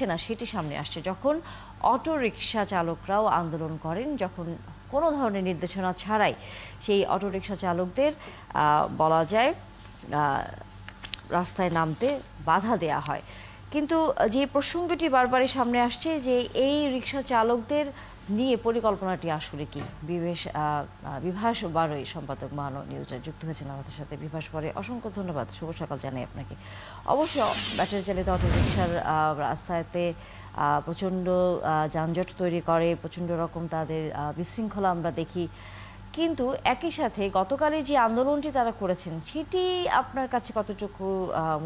হচ্ছে না সেটি সামনে আসছে, যখন অটো রিকশা চালকরাও আন্দোলন করেন, যখন কোনো ধরনের নির্দেশনা ছাড়াই সেই অটো রিকশা চালকদের বলা যায় রাস্তায় নামতে বাধা দেয়া হয়। কিন্তু যে প্রসঙ্গটি বারবারই সামনে আসছে যে এই রিকশা চালকদের নিয়ে পরিকল্পনাটি আসলে কি। বিভাস বারোই সম্পাদক মানো নিউজে যুক্ত হয়েছেন আমাদের সাথে। বিভাস পরে অসংখ্য ধন্যবাদ, শুভ সকাল জানাই আপনাকে। অবশ্য ব্যাটারি চালিত অটো রিকশার রাস্তাতে প্রচণ্ড যানজট তৈরি করে, প্রচণ্ড রকম তাদের বিশৃঙ্খলা আমরা দেখি। কিন্তু একই সাথে গতকালের যে আন্দোলনটি তারা করেছেন সেটি আপনার কাছে কতটুকু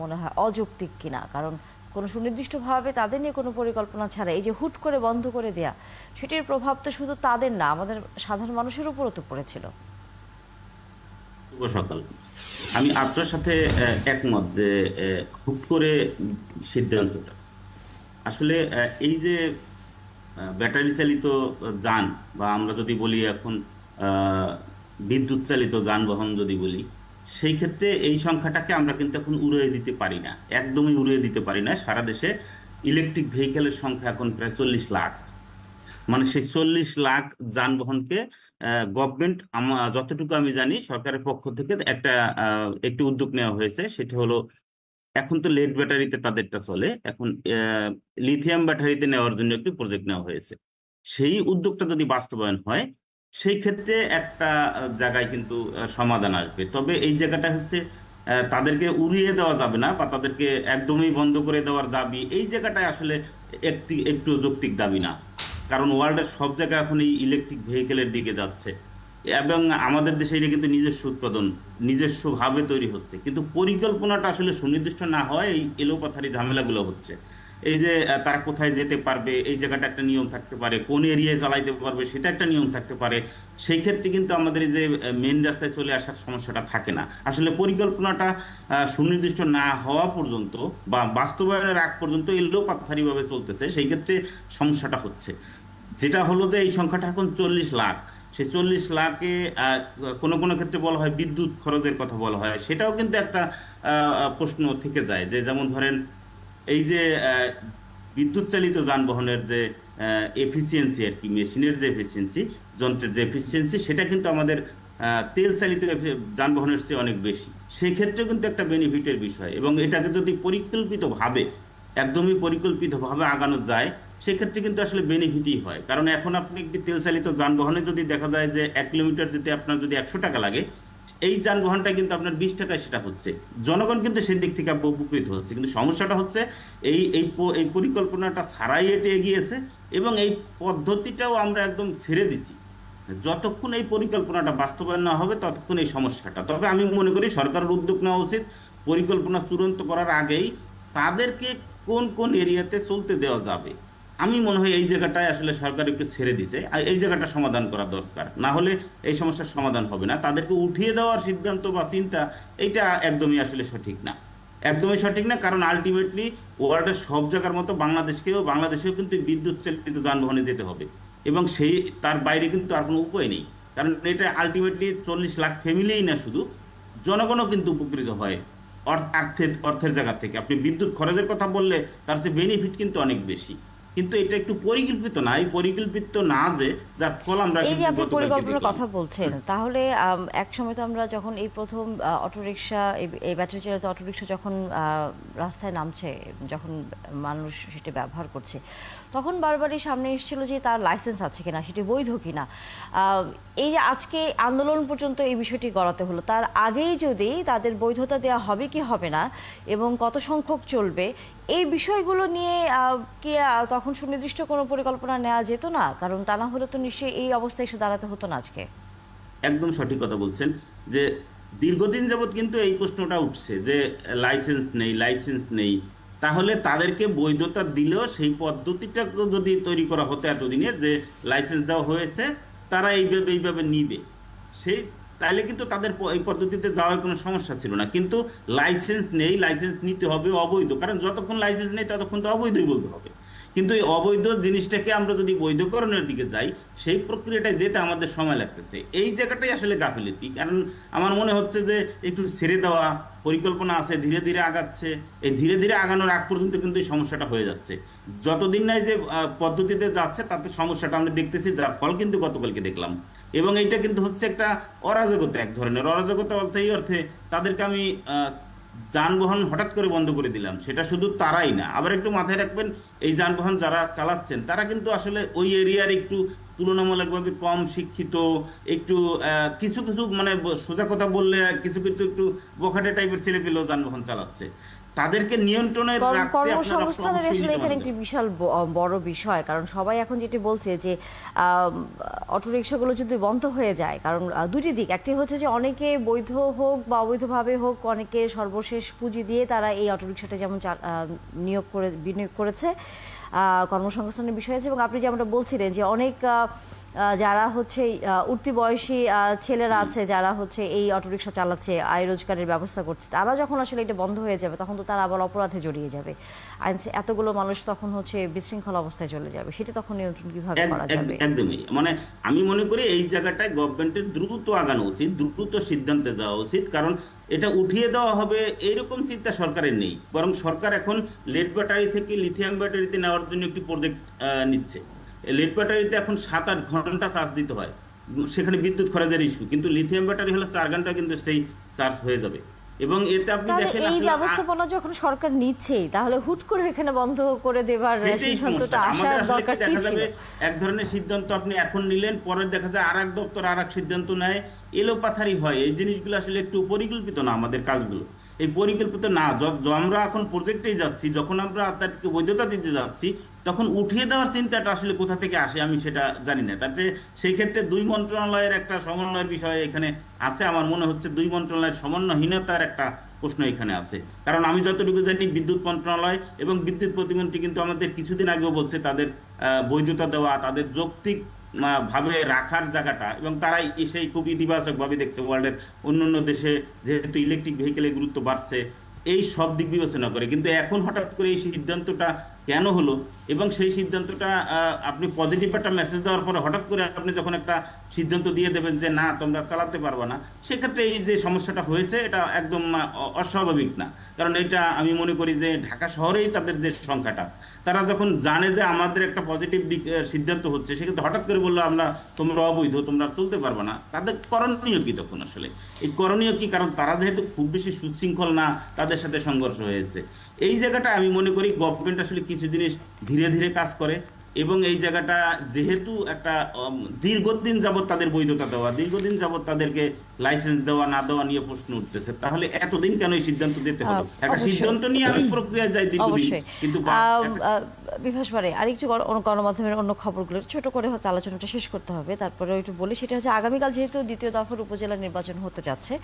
মনে হয় অযৌক্তিক কিনা? কারণ কোনো সুনির্দিষ্টভাবে তাদের নিয়ে কোনো পরিকল্পনা ছাড়া এই যে হুট করে বন্ধ করে দেয়া, সেটির প্রভাব তো শুধু তাদের না, আমাদের সাধারণ মানুষের উপরও তো পড়েছিল। শুভ সকাল। আমি আপনার সাথে একমত যে হুট করে সিদ্ধান্তটা আসলে এই যে ব্যাটারি চালিত যান বা আমরা যদি বলি এখন বিদ্যুৎ চালিত যানবাহন যদি বলি, সেই ক্ষেত্রে এই সংখ্যাটাকে আমরা কিন্তু এখন উড়িয়ে দিতে পারি না, একদমই উড়িয়ে দিতে পারি না। সারা দেশে ইলেকট্রিক ভেহিকেলের সংখ্যা এখন প্রায় 40 লাখ। মানে সেই 40 লাখ যানবাহনকে গভর্নমেন্ট, যতটুকু আমি জানি সরকারের পক্ষ থেকে একটি উদ্যোগ নেওয়া হয়েছে। সেটা হলো, এখন তো লেড ব্যাটারিতে তাদেরটা চলে, এখন লিথিয়াম ব্যাটারিতে নেওয়ার জন্য একটি প্রজেক্ট নেওয়া হয়েছে। সেই উদ্যোগটা যদি বাস্তবায়ন হয়, সেই ক্ষেত্রে একটা জায়গায় কিন্তু সমাধান আসবে। তবে এই জায়গাটা হচ্ছে তাদেরকে উড়িয়ে দেওয়া যাবে না বা তাদেরকে একদমই বন্ধ করে দেওয়ার দাবি, এই জায়গাটায় আসলে একটু যৌক্তিক দাবি না। কারণ ওয়ার্ল্ডের সব জায়গায় এখন এই ইলেকট্রিক ভেহিকেলের দিকে যাচ্ছে এবং আমাদের দেশে এটা কিন্তু নিজস্ব উৎপাদন, নিজস্বভাবে তৈরি হচ্ছে। কিন্তু পরিকল্পনাটা আসলে সুনির্দিষ্ট না হয় এই এলোপাথারি ঝামেলাগুলো হচ্ছে। এই যে তারা কোথায় যেতে পারবে, এই জায়গাটা একটা নিয়ম থাকতে পারে, কোন এরিয়ায় চালাইতে পারবে সেটা একটা নিয়ম থাকতে পারে। সেই ক্ষেত্রে কিন্তু আমাদের এই যে মেন রাস্তায় চলে আসার সমস্যাটা থাকে না। আসলে পরিকল্পনাটা সুনির্দিষ্ট না হওয়া পর্যন্ত বা বাস্তবায়নের আগ পর্যন্ত এলোপাথারিভাবে চলতেছে, সেই ক্ষেত্রে সমস্যাটা হচ্ছে। যেটা হলো যে এই সংখ্যাটা এখন 40 লাখ। সেই 40 লাখে কোনো কোনো ক্ষেত্রে বলা হয় বিদ্যুৎ খরচের কথা বলা হয়, সেটাও কিন্তু একটা প্রশ্ন থেকে যায়। যে যেমন ধরেন এই যে বিদ্যুৎ চালিত যানবাহনের যে এফিসিয়েন্সি আর কি, মেশিনের যে এফিসিয়েন্সি, যন্ত্রের যে এফিসিয়েন্সি, সেটা কিন্তু আমাদের তেল চালিত যানবাহনের চেয়ে অনেক বেশি। সেই ক্ষেত্রে কিন্তু একটা বেনিফিটের বিষয়, এবং এটাকে যদি পরিকল্পিতভাবে, একদমই পরিকল্পিতভাবে আগানো যায়, সেক্ষেত্রে কিন্তু আসলে বেনিফিটই হয়। কারণ এখন আপনি একটি তেল চালিত যানবাহনে যদি দেখা যায় যে 1 কিলোমিটার যেতে আপনার যদি 100 টাকা লাগে, এই যানবাহনটা কিন্তু আপনার 20 টাকায় সেটা হচ্ছে। জনগণ কিন্তু সেদিক থেকে উপকৃত হচ্ছে। কিন্তু সমস্যাটা হচ্ছে এই এই এই পরিকল্পনাটা ছাড়াই এটি এগিয়েছে এবং এই পদ্ধতিটাও আমরা একদম ছেড়ে দিছি। যতক্ষণ এই পরিকল্পনাটা বাস্তবায়ন না হবে ততক্ষণ এই সমস্যাটা। তবে আমি মনে করি সরকারের উদ্যোগ নেওয়া উচিত পরিকল্পনা চূড়ান্ত করার আগেই তাদেরকে কোন কোন এরিয়াতে চলতে দেওয়া যাবে। আমি মনে হয় এই জায়গাটায় আসলে সরকার একটু ছেড়ে দিছে, আর এই জায়গাটা সমাধান করা দরকার। না হলে এই সমস্যার সমাধান হবে না। তাদেরকে উঠিয়ে দেওয়ার সিদ্ধান্ত বা চিন্তা, এইটা একদমই আসলে সঠিক না, একদমই সঠিক না। কারণ আলটিমেটলি ওয়ার্ল্ডের সব জায়গার মতো বাংলাদেশেও কিন্তু বিদ্যুৎ চালিত যানবাহনে যেতে হবে, এবং তার বাইরে কিন্তু আর কোনো উপায় নেই। কারণ এটা আলটিমেটলি 40 লাখ ফ্যামিলিই না, শুধু জনগণও কিন্তু উপকৃত হয় অর্থের জায়গা থেকে। আপনি বিদ্যুৎ খরচের কথা বললে তার চেয়ে বেনিফিট কিন্তু অনেক বেশি। কিন্তু এটা একটু পরিকল্পিত না, এই পরিকল্পিত না যে যার ফল আমরা এই যে কিন্তু আপনি গতকালকে পরিকল্পনার দেখলাম। কথা বলছেন, তাহলে এক সময় তো আমরা যখন এই প্রথম অটোরিকশা, এই ব্যাটারি চালিত অটোরিকশা যখন রাস্তায় নামছে, যখন মানুষ সেটা ব্যবহার করছে, তখন বারবারই সামনে এসেছিল যে তার লাইসেন্স আছে কিনা, সেটি বৈধ কিনা। এই যে আজকে আন্দোলন পর্যন্ত এই বিষয়টি গড়াতে হলো, তার আগেই যদি তাদের বৈধতা দেওয়া হবে কি হবে না এবং কত সংখ্যক চলবে, এই বিষয়গুলো নিয়ে কি তখন সুনির্দিষ্ট কোনো পরিকল্পনা নেওয়া যেত না? কারণ তা না হলে তো নিশ্চয়ই এই অবস্থায় এসে দাঁড়াতে হতো না আজকে। একদম সঠিক কথা বলছেন যে দীর্ঘদিন যাবৎ কিন্তু এই প্রশ্নটা উঠছে যে লাইসেন্স নেই। তাহলে তাদেরকে বৈধতা দিলেও সেই পদ্ধতিটা যদি তৈরি করা হতো এতদিনে, যে লাইসেন্স দেওয়া হয়েছে তারা এইভাবে নিবে, সেই তাহলে কিন্তু তাদের এই পদ্ধতিতে যাওয়ার কোনো সমস্যা ছিল না। কিন্তু লাইসেন্স নিতে হবে অবৈধ, কারণ যতক্ষণ লাইসেন্স নেই ততক্ষণ তো অবৈধই বলতে হবে। কিন্তু এই অবৈধ জিনিসটাকে আমরা যদি বৈধকরণের দিকে যাই, সেই প্রক্রিয়াটায় যেতে আমাদের সময় লাগতেছে। এই জায়গাটাই আসলে গাফিলতি। কারণ আমার মনে হচ্ছে যে একটু ছেড়ে দেওয়া, পরিকল্পনা আছে, ধীরে ধীরে আগাচ্ছে। এই ধীরে ধীরে আগানোর আগ পর্যন্ত কিন্তু এই সমস্যাটা হয়ে যাচ্ছে। যতদিন নাই যে পদ্ধতিতে যাচ্ছে তাতে সমস্যাটা আমরা দেখতেছি, যার ফল কিন্তু গতকালকে দেখলাম। এবং এইটা কিন্তু হচ্ছে একটা অরাজকতা, এক ধরনের অরাজকতা বলতে এই অর্থে তাদেরকে আমি যানবাহন হঠাৎ করে বন্ধ করে দিলাম, সেটা শুধু তারাই না, আবার একটু মাথায় রাখবেন এই যানবাহন যারা চালাচ্ছেন তারা কিন্তু আসলে ওই এরিয়ার একটু তুলনামূলকভাবে কম শিক্ষিত, একটু কিছু কিছু মানে সোজা কথা বললে কিছু কিছু একটু বখাটে টাইপের ছেলেপেলেও যানবাহন চালাচ্ছে। তাদেরকে নিয়ন্ত্রণে রাখতে আপনারা কর্মসংস্থানের অবশ্যই আসলে নিতে এখানে পারবেন। একটি বিশাল বড় বিষয়, কারণ সবাই এখন যেটি বলছে যে অটোরিকশাগুলো যদি বন্ধ হয়ে যায়, কারণ দুটি দিক, একটি হচ্ছে যে অনেকে বৈধ হোক বা অবৈধভাবে হোক অনেকে সর্বশেষ পুঁজি দিয়ে তারা এই অটোরিকশাটা যেমন বিনিয়োগ করেছে, কর্মসংস্থানের বিষয় আছে। এবং আপনি যেমনটা বলছিলেন যে অনেক যারা হচ্ছে উঠতি বয়সী ছেলেরা আছে যারা হচ্ছে এই অটোরিকশা চালাচ্ছে, আয় রোজগারের ব্যবস্থা করছে, তারা যখন আসলে এটা বন্ধ হয়ে যাবে তখন তো তারা আবার অপরাধে জড়িয়ে যাবে, এতগুলো মানুষ তখন হচ্ছে বিশৃঙ্খল অবস্থায় চলে যাবে, সেটা তখন নিয়ন্ত্রণ কিভাবে করা যাবে? একদমই, মানে আমি মনে করি এই জায়গাটায় গভর্নমেন্টের দ্রুত আগানো উচিত, দ্রুত সিদ্ধান্তে যাওয়া উচিত। কারণ এটা উঠিয়ে দেওয়া হবে এরকম চিন্তা সরকারের নেই, বরং সরকার এখন লেড ব্যাটারি থেকে লিথিয়াম ব্যাটারিতে নেওয়ার জন্য একটি প্রজেক্ট নিচ্ছে। লেড ব্যাটারিতে এখন 7-8 ঘন্টা চার্জ দিতে হয়, সেখানে বিদ্যুৎ খরচের ইস্যু, কিন্তু লিথিয়াম ব্যাটারি হলে 4 ঘন্টা কিন্তু সেই চার্জ হয়ে যাবে। এবং এতে আপনি তাহলে দেখেন এই আসলে ব্যবস্থাপনা যখন সরকার নিচ্ছেই, তাহলে হুট করে এখানে বন্ধ করে দেবার সেটাই সিদ্ধান্তটা সমস্যা। আসার আমাদের আসলে দরকার কি কি দেখা ছিল? যাবে, এক ধরনের সিদ্ধান্ত আপনি এখন নিলেন, পরে দেখা যায় আর এক দপ্তর আর এক সিদ্ধান্ত নেয়, এলোপাথারি হয়। এই জিনিসগুলো আসলে একটু পরিকল্পিত না, আমাদের কাজগুলো এই পরিকল্পিত না। আমরা এখন প্রজেক্টেই যাচ্ছি, যখন আমরা তাদেরকে বৈধতা দিতে যাচ্ছি তখন উঠিয়ে দেওয়ার চিন্তাটা আসলে কোথা থেকে আসে আমি সেটা জানি না। তার যে সেই ক্ষেত্রে দুই মন্ত্রণালয়ের একটা সমন্বয়ের বিষয় এখানে আছে। আমার মনে হচ্ছে দুই মন্ত্রণালয়ের সমন্বয়হীনতার একটা প্রশ্ন এখানে আছে। কারণ আমি যতটুকু জানি বিদ্যুৎ মন্ত্রণালয় এবং বিদ্যুৎ প্রতিমন্ত্রী কিন্তু আমাদের কিছুদিন আগেও বলছে তাদের বৈধতা দেওয়া, তাদের যৌক্তিক ভাবে রাখার জায়গাটা, এবং তারাই সেই খুব ইতিবাচক ভাবে দেখছে। ওয়ার্ল্ডের অন্যান্য দেশে যেহেতু ইলেকট্রিক ভেহিকেলের গুরুত্ব বাড়ছে, এই সব দিক বিবেচনা করে। কিন্তু এখন হঠাৎ করে এই সিদ্ধান্তটা কেন হলো, এবং সেই সিদ্ধান্তটা আপনি পজিটিভ একটা মেসেজ দেওয়ার পরে হঠাৎ করে আপনি যখন একটা সিদ্ধান্ত দিয়ে দেবেন যে না তোমরা চালাতে পারবে না, সেক্ষেত্রে এই যে সমস্যাটা হয়েছে এটা একদম অস্বাভাবিক না। কারণ এটা আমি মনে করি যে ঢাকা শহরেই তাদের যে সংখ্যাটা, তারা যখন জানে যে আমাদের একটা পজিটিভ দিক সিদ্ধান্ত হচ্ছে, সেক্ষেত্রে হঠাৎ করে বললো আমরা তোমরা অবৈধ, তোমরা চলতে পারবে না, তাদের করণীয় কি তখন? আসলে এই করণীয় কি? কারণ তারা যেহেতু খুব বেশি সুশৃঙ্খল না, তাদের সাথে সংঘর্ষ হয়েছে। এই জায়গাটা আমি মনে করি গভর্নমেন্ট আসলে কিছু জিনিস ধীরে ধীরে কাজ করে, এবং এই জায়গাটা যেহেতু একটা দীর্ঘদিন যাবৎ তাদের বৈধতা দেওয়া, দীর্ঘদিন যাবৎ তাদেরকে লাইসেন্স দেওয়া না দেওয়া নিয়ে প্রশ্ন উঠতেছে, তাহলে এতদিন কেন এই সিদ্ধান্ত দিতে হলো? একটা সিদ্ধান্ত নিয়ে আমি প্রক্রিয়া যাই দীর্ঘদিন, কিন্তু বিভাস পারে আরেকটু গণমাধ্যমের অন্য খবরগুলো ছোট করে হয়তো আলোচনাটা শেষ করতে হবে, তারপরে একটু বলি। সেটা হচ্ছে আগামীকাল যেহেতু দ্বিতীয় দফার উপজেলা নির্বাচন হতে যাচ্ছে,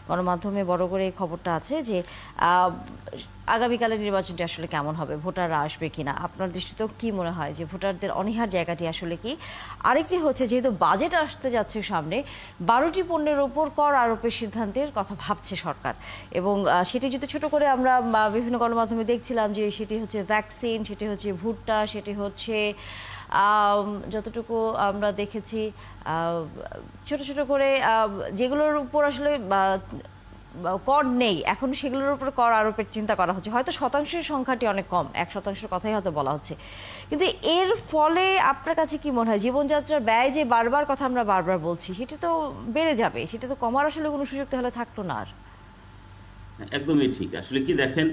গণমাধ্যমে বড় করে এই খবরটা আছে যে আগামীকালের নির্বাচনটি আসলে কেমন হবে, ভোটাররা আসবে কিনা, আপনার দৃষ্টিতেও কি মনে হয় যে ভোটারদের অনীহার জায়গাটি আসলে কি? আরেকটি হচ্ছে যেহেতু বাজেট আসতে যাচ্ছে সামনে, 12টি পণ্যের ওপর কর আরোপের সিদ্ধান্তের কথা ভাবছে সরকার, এবং সেটি যদি ছোট করে আমরা বিভিন্ন গণমাধ্যমে দেখছিলাম যে সেটি হচ্ছে ভ্যাকসিন, সেটি হচ্ছে ভুট্টা, সেটি হচ্ছে যতটুকু আমরা দেখেছি ছোট ছোট করে যেগুলোর উপর আসলে কর নেই, এখন সেগুলোর উপর কর আরোপের চিন্তা করা হচ্ছে। হয়তো শতাংশের সংখ্যাটি অনেক কম, 1% কথাই হয়তো বলা হচ্ছে, কিন্তু এর ফলে আপনার কাছে কি মনে হয় জীবনযাত্রার ব্যয় যে বারবার কথা আমরা বারবার বলছি সেটি তো বেড়ে যাবে, সেটা তো কমার আসলে কোনো সুযোগ তাহলে থাকলো না আর? একদমই ঠিক। আসলে কি দেখেন,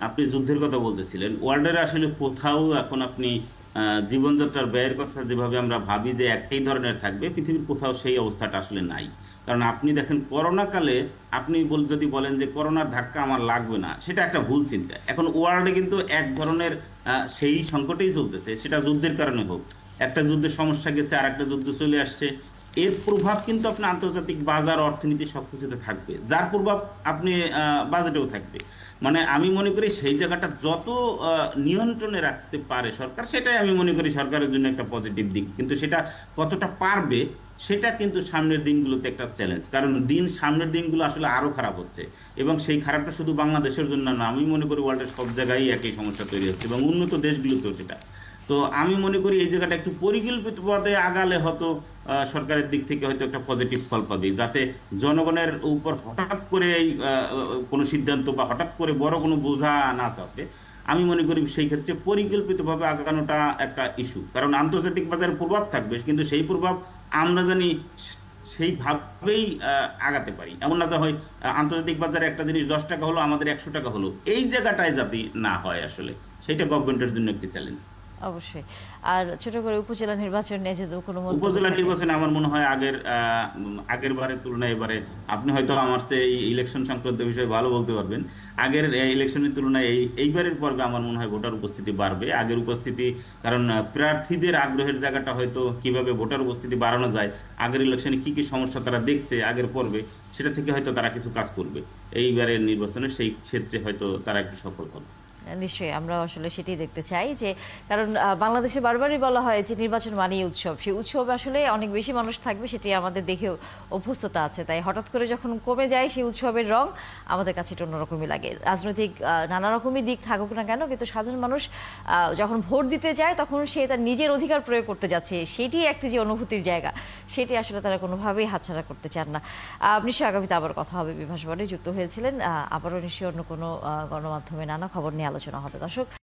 আপনি যুদ্ধের কথা বলতেছিলেন, ওয়ার্ল্ডের আসলে কোথাও এখন আপনি জীবনযাত্রার ব্যয়ের কথা যেভাবে আমরা ভাবি যে একই ধরনের থাকবে, পৃথিবীর কোথাও সেই অবস্থাটা আসলে নাই। কারণ আপনি দেখেন করোনা কালে আপনি যদি বলেন যে করোনার ধাক্কা আমার লাগবে না, সেটা একটা ভুল চিন্তা। এখন ওয়ার্ল্ডে কিন্তু এক ধরনের সেই সংকটেই চলতেছে, সেটা যুদ্ধের কারণে হোক, একটা যুদ্ধের সমস্যা গেছে আর একটা যুদ্ধ চলে আসছে, এর প্রভাব কিন্তু আপনার আন্তর্জাতিক বাজার, অর্থনীতি সবকিছুতে থাকবে, যার প্রভাব আপনি বাজেটেও থাকবে। মানে আমি মনে করি সেই জায়গাটা যত নিয়ন্ত্রণে রাখতে পারে সরকার, সেটাই আমি মনে করি সরকারের জন্য একটা পজিটিভ দিক। কিন্তু সেটা কতটা পারবে সেটা কিন্তু সামনের দিনগুলোতে একটা চ্যালেঞ্জ। কারণ সামনের দিনগুলো আসলে আরো খারাপ হচ্ছে, এবং সেই খারাপটা শুধু বাংলাদেশের জন্য না, আমি মনে করি ওয়ার্ল্ডের সব জায়গায় একই সমস্যা তৈরি হচ্ছে, এবং উন্নত দেশগুলোতেও সেটা। তো আমি মনে করি এই জায়গাটা একটু পরিকল্পিতভাবে আগালে হয়তো সরকারের দিক থেকে হয়তো একটা পজিটিভ ফল পাবে, যাতে জনগণের উপর হঠাৎ করে এই কোনো সিদ্ধান্ত বা হঠাৎ করে বড় কোনো বোঝা না চাপে। আমি মনে করি সেই ক্ষেত্রে পরিকল্পিতভাবে আগানোটা একটা ইস্যু, কারণ আন্তর্জাতিক বাজারে প্রভাব থাকবে, কিন্তু সেই প্রভাব আমরা জানি সেইভাবেই আগাতে পারি। এমন না যে হয় আন্তর্জাতিক বাজারে একটা জিনিস 10 টাকা হলো, আমাদের 100 টাকা হলো, এই জায়গাটায় যাতে না হয় আসলে, সেটা গভর্নমেন্টের জন্য একটি চ্যালেঞ্জ। অবশ্যই। আর ছোট করে উপজেলা নির্বাচন নিয়ে যদি কোনো মন্তব্য উপজেলা থাকে। নির্বাচনে আমার মনে হয় আগের বারের তুলনায় এবারে, আপনি হয়তো আমার চেয়ে এই ইলেকশন সংক্রান্ত বিষয়ে ভালো বলতে পারবেন, আগের ইলেকশনের তুলনায় এইবারের পর্বে আমার মনে হয় ভোটার উপস্থিতি বাড়বে। আগের উপস্থিতি, কারণ প্রার্থীদের আগ্রহের জায়গাটা হয়তো কিভাবে ভোটার উপস্থিতি বাড়ানো যায়, আগের ইলেকশনে কি কি সমস্যা তারা দেখছে আগের পর্বে, সেটা থেকে হয়তো তারা কিছু কাজ করবে। এইবারের নির্বাচনে সেই ক্ষেত্রে হয়তো তারা একটু সফল হবে। নিশ্চয়ই আমরা আসলে সেটাই দেখতে চাই, যে কারণ বাংলাদেশে বারবারই বলা হয় যে নির্বাচন মানেই উৎসব, সেই উৎসবে আসলে অনেক বেশি মানুষ থাকবে, সেটি আমাদের দেখে অভ্যস্ততা আছে। তাই হঠাৎ করে যখন কমে যায় সেই উৎসবের রং, আমাদের কাছে এটা অন্যরকমই লাগে। রাজনৈতিক নানা রকমই দিক থাকুক না কেন, কিন্তু সাধারণ মানুষ যখন ভোট দিতে যায় তখন সে তার নিজের অধিকার প্রয়োগ করতে যাচ্ছে, সেটি একটি যে অনুভূতির জায়গা, সেটি আসলে তারা কোনোভাবেই হাতছাড়া করতে চান না। নিশ্চয়ই আগামীতে আবার কথা হবে। বিভাস বনে যুক্ত হয়েছিলেন, আবারও নিশ্চয়ই অন্য কোনো গণমাধ্যমে নানা খবর নিয়ে আলোচনা হবে। দর্শক।